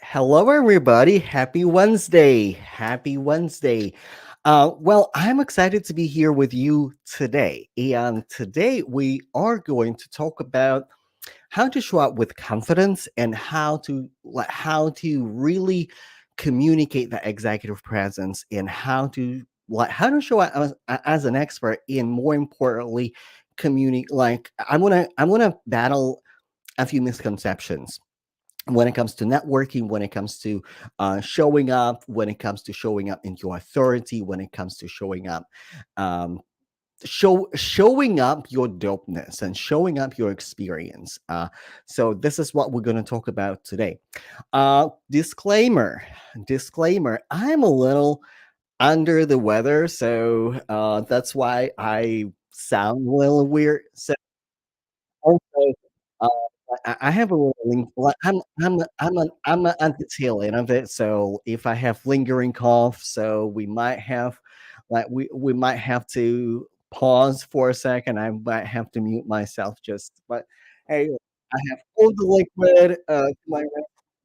Hello, everybody. Happy Wednesday. Happy Wednesday. I'm excited to be here with you today. And today we are going to talk about how to show up with confidence and how to really communicate that executive presence and how to show up as an expert and more importantly communicate like I'm gonna battle a few misconceptions when it comes to networking, when it comes to showing up, when it comes to showing up in your authority, when it comes to um, showing up your dopeness and showing up your experience. So this is what we're going to talk about today. Disclaimer. I'm a little under the weather, so that's why I sound a little weird. So also, uh, I have a little like, I'm at the tail end of it, so if I have lingering cough, so we might have to pause for a second. I might have to mute myself just but, hey, I have all the liquid, to my right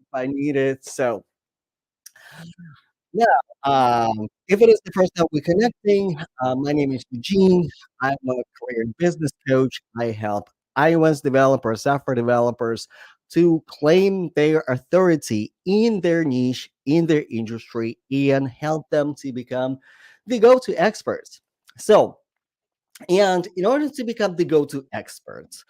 if I need it, so yeah, if it is the first time we're connecting, my name is Eugene. I'm a career and business coach. I help iOS developers, software developers to claim their authority in their niche, in their industry, and help them to become the go-to experts. So, and in order to become the go-to experts,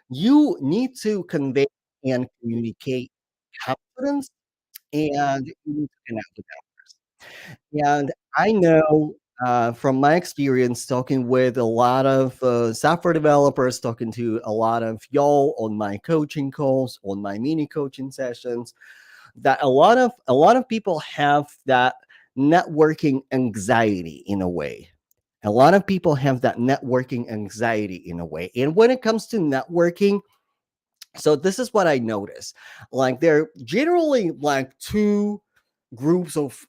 you need to convey and communicate confidence, and you need to connect with and I know from my experience talking with a lot of software developers, talking to a lot of y'all on my coaching calls, on my mini coaching sessions, that a lot of people have that networking anxiety in a way. A lot of people have that networking anxiety in a way. And when it comes to networking, so this is what I notice. Like there are generally like two groups of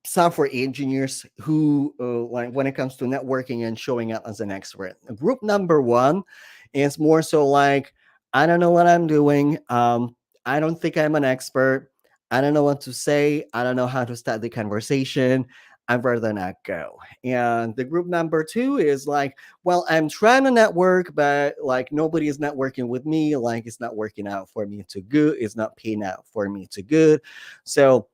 software engineers who like when it comes to networking and showing up as an expert. Group number one is more so like, I don't know what I'm doing. I don't think I'm an expert. I don't know what to say. I don't know how to start the conversation. I'd rather not go. And the group number two is like, well, I'm trying to network, but like nobody is networking with me. Like it's not working out for me too good. It's not paying out for me too good. So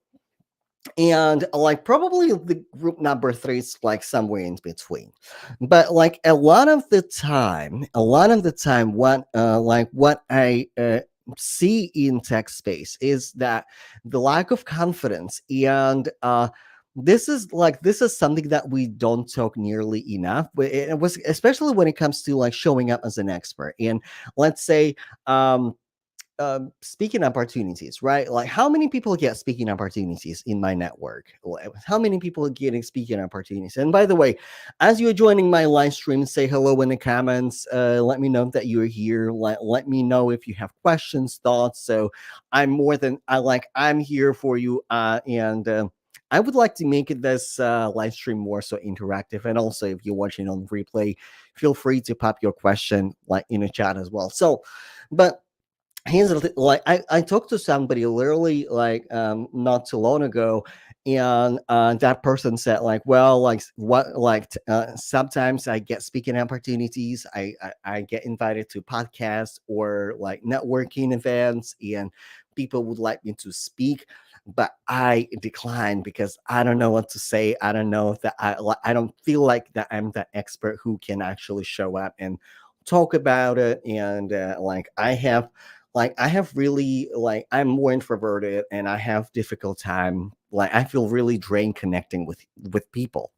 and like probably the group number three is like somewhere in between, but like a lot of the time what I see in tech space is that the lack of confidence and this is something that we don't talk nearly enough, but it was especially when it comes to like showing up as an expert and let's say um speaking opportunities, right? Like, how many people get speaking opportunities in my network? How many people are getting speaking opportunities? And by the way, as you're joining my live stream, say hello in the comments. Let me know that you're here. Let me know if you have questions, thoughts. So I'm here for you. And I would like to make this live stream more so interactive. And also, if you're watching on replay, feel free to pop your question like in the chat as well. So, but here's the like I talked to somebody literally like not too long ago and that person said like well like sometimes I get speaking opportunities. I get invited to podcasts or like networking events and people would like me to speak, but I decline because I don't know what to say. I don't know if that I don't feel like that I'm the expert who can actually show up and talk about it. And I have really like I'm more introverted and I have difficult time. Like I feel really drained connecting with people.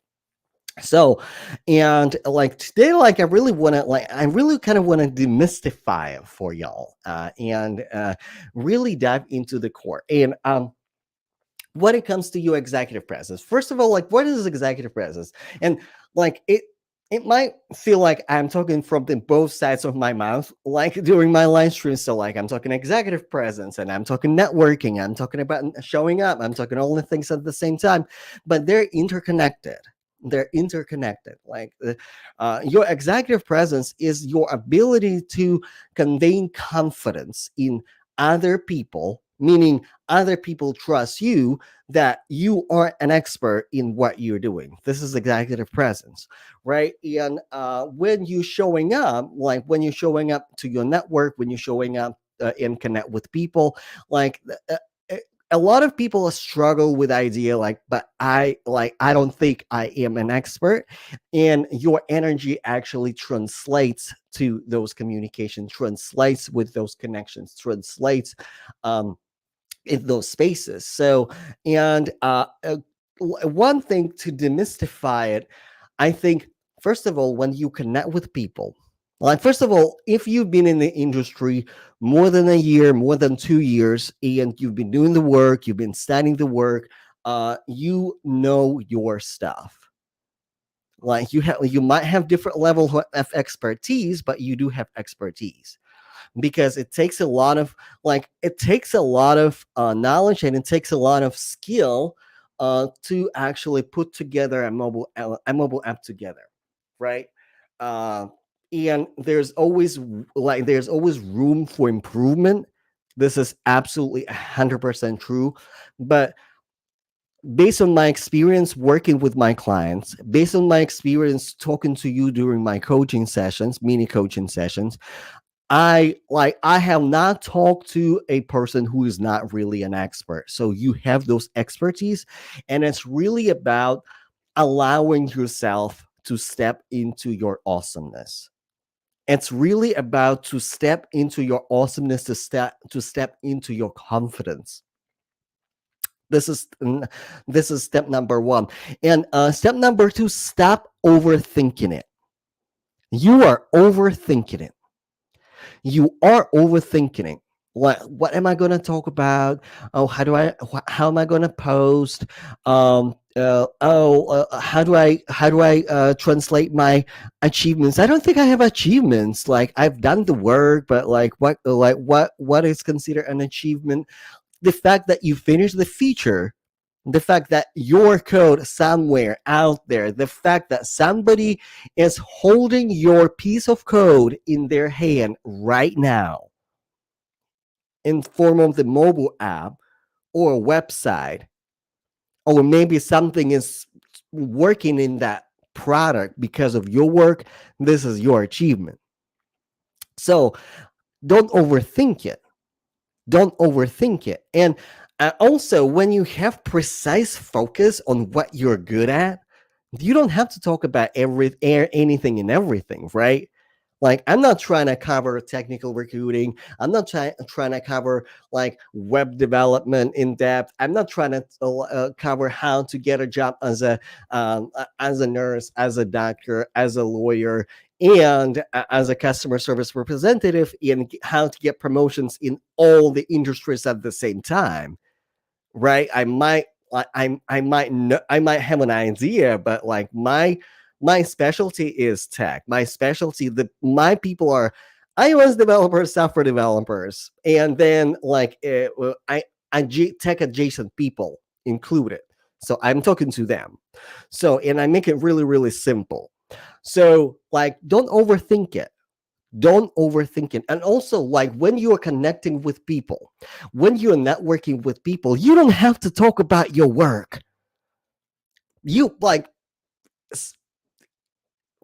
So, and like today, like I really kind of want to demystify it for y'all, and really dive into the core. And when it comes to your executive presence, first of all, like what is executive presence? And like it might feel like I'm talking from the both sides of my mouth, like during my live stream. So like I'm talking executive presence and I'm talking networking, I'm talking about showing up, I'm talking all the things at the same time, but they're interconnected. They're interconnected. Like your executive presence is your ability to convey confidence in other people meaning other people trust you that you are an expert in what you're doing. This is executive presence, right? And when you're showing up, like when you're showing up to your network, when you're showing up and connect with people, like a lot of people struggle with the idea like, but I don't think I am an expert, and your energy actually translates to those communications, translates with those connections, translates um, in those spaces. So, and one thing to demystify it, I think, first of all, when you connect with people, like, first of all, if you've been in the industry more than a year, more than 2 years, and you've been doing the work, you've been studying the work, you know your stuff. Like you might have different level of expertise, but you do have expertise because it takes a lot of knowledge, and it takes a lot of skill to actually put together a mobile app together, right? uh, and there's always room for improvement. This is absolutely 100% true. But based on my experience working with my clients, based on my experience talking to you during my coaching sessions, mini coaching sessions, I have not talked to a person who is not really an expert. So you have those expertise, and it's really about allowing yourself to step into your awesomeness. It's really about to step into your awesomeness, to step into your confidence. This is this is step number one. And step number two, stop overthinking it. You are overthinking it. You are overthinking it. What am I going to talk about? Oh, how am I going to post? How do I translate my achievements? I don't think I have achievements. Like, I've done the work, but what is considered an achievement? The fact that you finished the feature, the fact that your code somewhere out there, the fact that somebody is holding your piece of code in their hand right now in form of the mobile app or a website, or maybe something is working in that product because of your work, this is your achievement. So don't overthink it. Don't overthink it. And also, when you have precise focus on what you're good at, you don't have to talk about anything and everything, right? Like, I'm not trying to cover technical recruiting. I'm not trying to cover like web development in depth. I'm not trying to cover how to get a job as a nurse, as a doctor, as a lawyer, and as a customer service representative, and how to get promotions in all the industries at the same time, right? I might have an idea, but like my specialty is tech. My people are iOS developers, software developers, and then tech adjacent people included. So I'm talking to them. So, and I make it really, really simple. So, like, don't overthink it. Don't overthink it. And also, like, when you are connecting with people, when you're networking with people, you don't have to talk about your work. You like,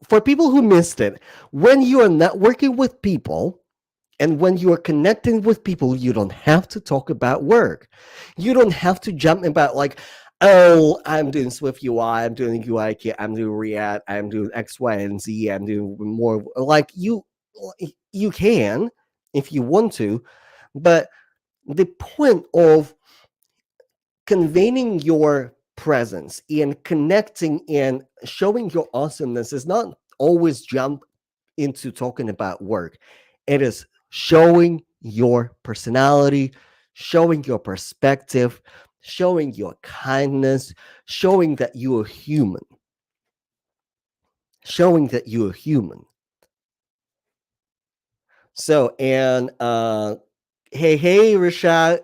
for people who missed it, when you are networking with people and when you are connecting with people, you don't have to talk about work. You don't have to jump about like, oh, I'm doing Swift UI, I'm doing UI kit, I'm doing React, I'm doing X, Y, and Z, I'm doing more. Like, you can if you want to, but the point of conveying your presence and connecting and showing your awesomeness is not always jump into talking about work. It is showing your personality, showing your perspective, showing your kindness, showing that you are human, showing that you are human. So, and hey, Rashad,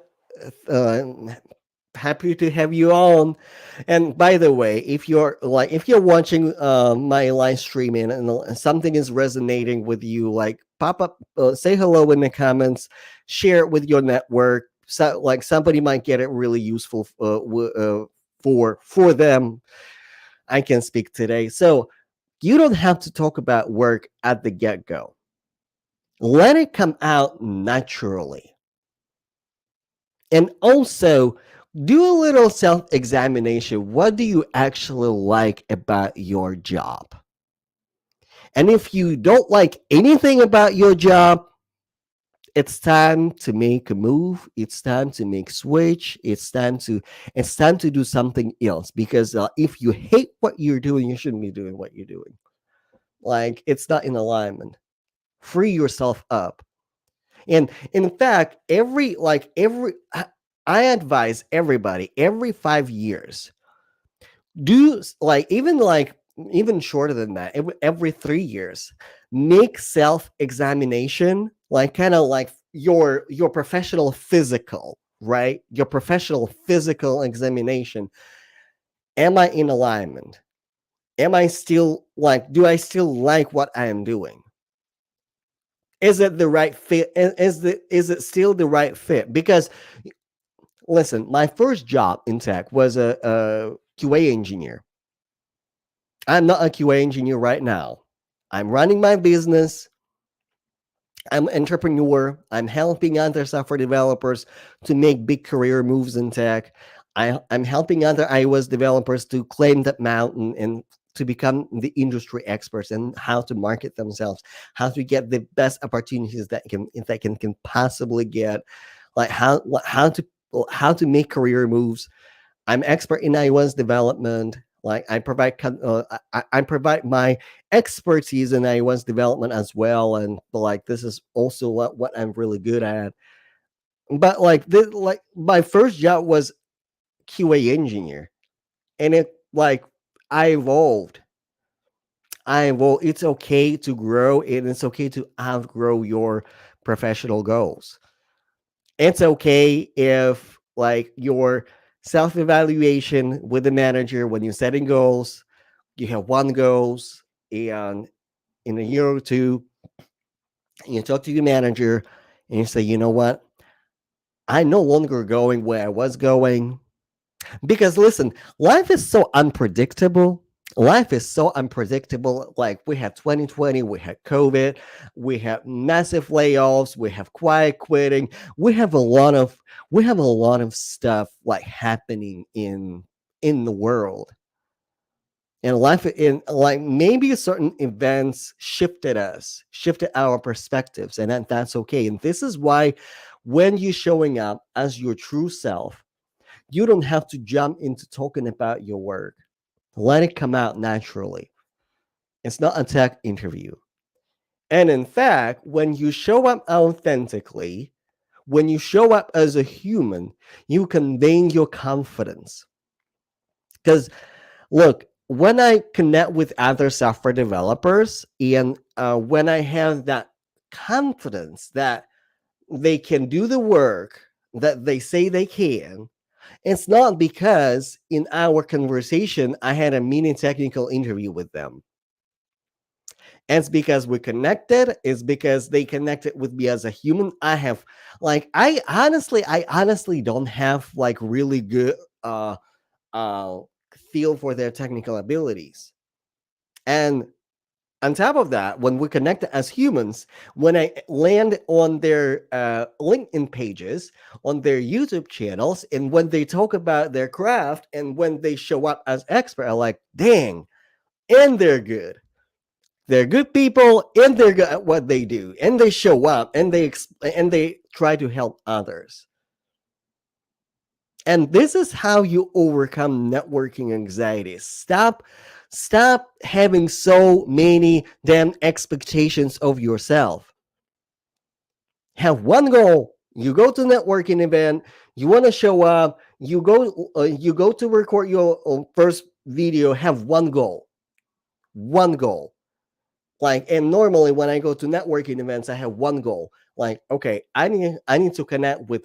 uh, happy to have you on. And by the way, if you're watching my live streaming and something is resonating with you, like, pop up, say hello in the comments, share it with your network, so like somebody might get it really useful for them. I can speak today. So you don't have to talk about work at the get-go. Let it come out naturally. And also do a little self-examination. What do you actually like about your job? And if you don't like anything about your job, it's time to make a move. It's time to make switch. It's time to do something else, because if you hate what you're doing, you shouldn't be doing what you're doing. Like, it's not in alignment. Free yourself up. And in fact, I advise everybody every 5 years, do even shorter than that, every 3 years, make self-examination, like kind of like your professional physical, right? Your professional physical examination. Am I in alignment? Am I still like, do I still like what I am doing? Is it the right fit? Is it still the right fit? Because listen, my first job in tech was a QA engineer. I'm not a QA engineer right now. I'm running my business. I'm an entrepreneur. I'm helping other software developers to make big career moves in tech. I'm helping other iOS developers to claim that mountain and to become the industry experts and how to market themselves, how to get the best opportunities that can possibly get, like how to make career moves. I'm expert in iOS development. Like I provide my expertise in iOS development as well, and like this is also what I'm really good at. But like my first job was QA engineer, and it like I evolved. It's okay to grow, and it's okay to outgrow your professional goals. It's okay if like your self evaluation with the manager when you're setting goals, you have one goals, and in a year or two, you talk to your manager and you say, you know what? I'm no longer going where I was going. Because listen, life is so unpredictable. Life is so unpredictable. Like we had 2020, we had COVID, we have massive layoffs, we have quiet quitting, we have a lot of stuff like happening in the world. And life in like maybe certain events shifted our perspectives, and that's okay. And this is why when you're showing up as your true self, you don't have to jump into talking about your work. Let it come out naturally. It's not a tech interview. And in fact, when you show up authentically, when you show up as a human, you convey your confidence. Because look, when I connect with other software developers and when I have that confidence that they can do the work that they say they can, it's not because in our conversation I had a mini technical interview with them. It's because we connected. It's because they connected with me as a human. I honestly don't have like really good uh feel for their technical abilities. And on top of that, when we connect as humans, when I land on their LinkedIn pages, on their YouTube channels, and when they talk about their craft, and when they show up as expert, I'm like, dang, and they're good. They're good people, and they're good at what they do, and they show up, and they try to help others. And this is how you overcome networking anxiety. Stop having so many damn expectations of yourself. Have one goal. You go to networking event, you want to show up, you go to record your first video, have one goal. One goal. Like, and normally when I go to networking events, I have one goal. Like, okay, I need to connect with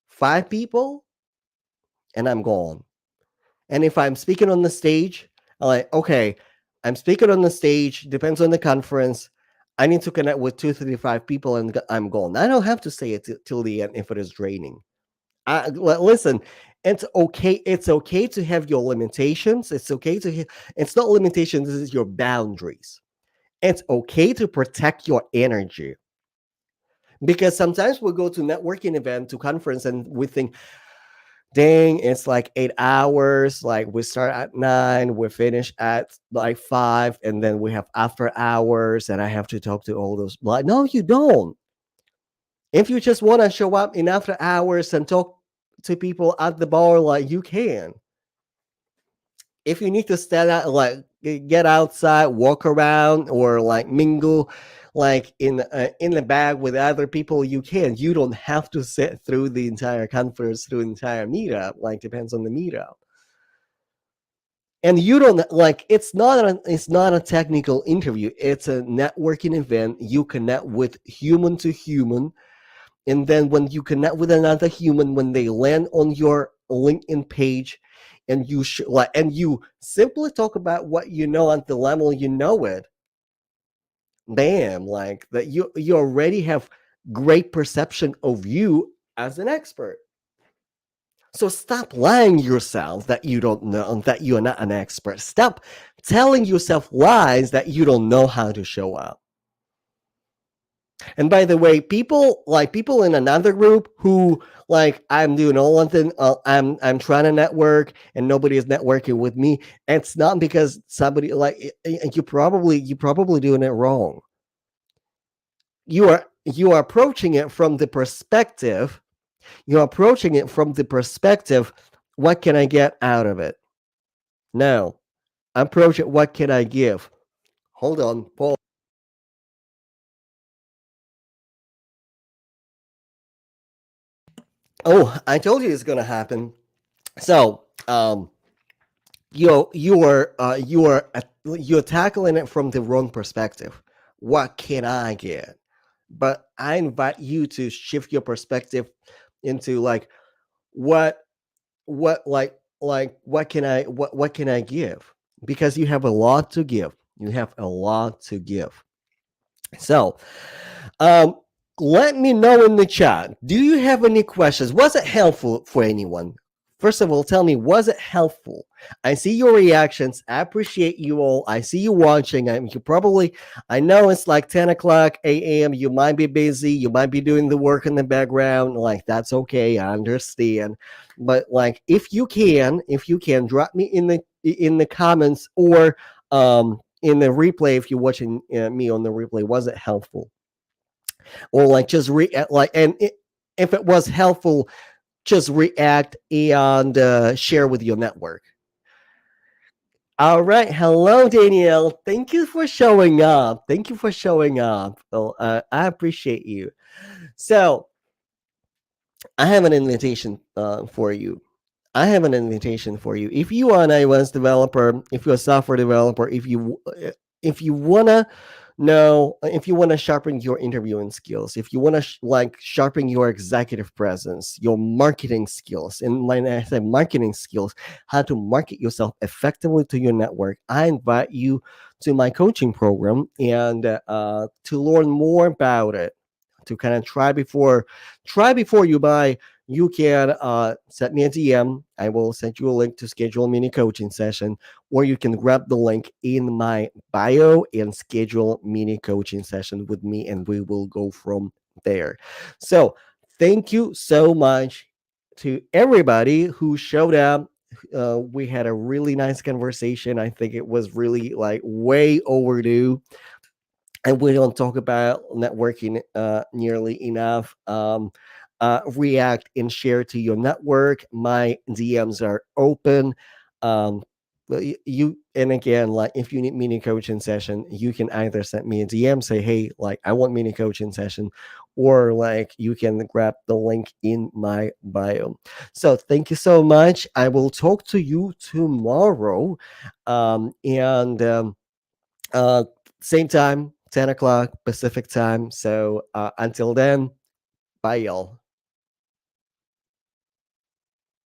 5 people and I'm gone. And if I'm speaking on the stage, I'm like, okay, I'm speaking on the stage, depends on the conference. I need to connect with 235 people and I'm gone. I don't have to say it till the end if it is draining. Listen, it's okay to have your limitations. It's not limitations, this is your boundaries. It's okay to protect your energy, because sometimes we go to networking event, to conference, and we think, dang, it's like 8 hours. Like we start at 9, we finish at like 5, and then we have after hours, and I have to talk to all those. Like, no, you don't. If you just want to show up in after hours and talk to people at the bar, like, you can. If you need to stand out, like, get outside, walk around, or like mingle, like in the bag with other people, you can. You don't have to sit through the entire conference, through the entire meetup. Like, depends on the meetup. And you don't, like, it's not a technical interview. It's a networking event. You connect with human to human, and then when you connect with another human, when they land on your LinkedIn page, and you simply talk about what you know at the level you know it, bam, like that, you already have great perception of you as an expert. So stop lying yourself that you don't know, that you're not an expert. Stop telling yourself lies that you don't know how to show up. And by the way, people in another group who, like, I'm doing all of them, I'm trying to network and nobody is networking with me. It's not because somebody, like, you probably doing it wrong. You are approaching it from the perspective. You're approaching it from the perspective. What can I get out of it? No, approach it. What can I give? Hold on, Paul. Oh, I told you it's gonna happen. So, you're tackling it from the wrong perspective. What can I get? But I invite you to shift your perspective into, like, what what can I give? Because you have a lot to give. You have a lot to give. So, um, let me know in the chat. Do you have any questions? Was it helpful for anyone? First of all, tell me, was it helpful? I see your reactions. I appreciate you all. I see you watching. I know it's like 10 o'clock a.m. You might be busy. You might be doing the work in the background. Like, that's okay. I understand. But, like, if you can, drop me in the comments, or in the replay, if you're watching me on the replay, was it helpful? Or, like, just like, if it was helpful, just react and share with your network. All right, hello, Danielle. Thank you for showing up. Thank you for showing up. Well, I appreciate you. So I have an invitation for you. I have an invitation for you. If you are an iOS developer, if you're a software developer, if you wanna know, if you wanna sharpen your interviewing skills, if you wanna like sharpen your executive presence, your marketing skills, and when I say marketing skills, how to market yourself effectively to your network, I invite you to my coaching program, and to learn more about it, to kind of try before you buy. You can send me a DM. I will send you a link to schedule a mini coaching session, or you can grab the link in my bio and schedule a mini coaching session with me, and we will go from there. So, thank you so much to everybody who showed up. We had a really nice conversation. I think it was really, like, way overdue, and we don't talk about networking nearly enough. React and share to your network. My DMs are open. You, and again, like, if you need mini coaching session, you can either send me a DM, say, hey, like, I want mini coaching session, or, like, you can grab the link in my bio. So thank you so much. I will talk to you tomorrow. And uh, Same time, 10 o'clock Pacific time. So until then, bye, y'all.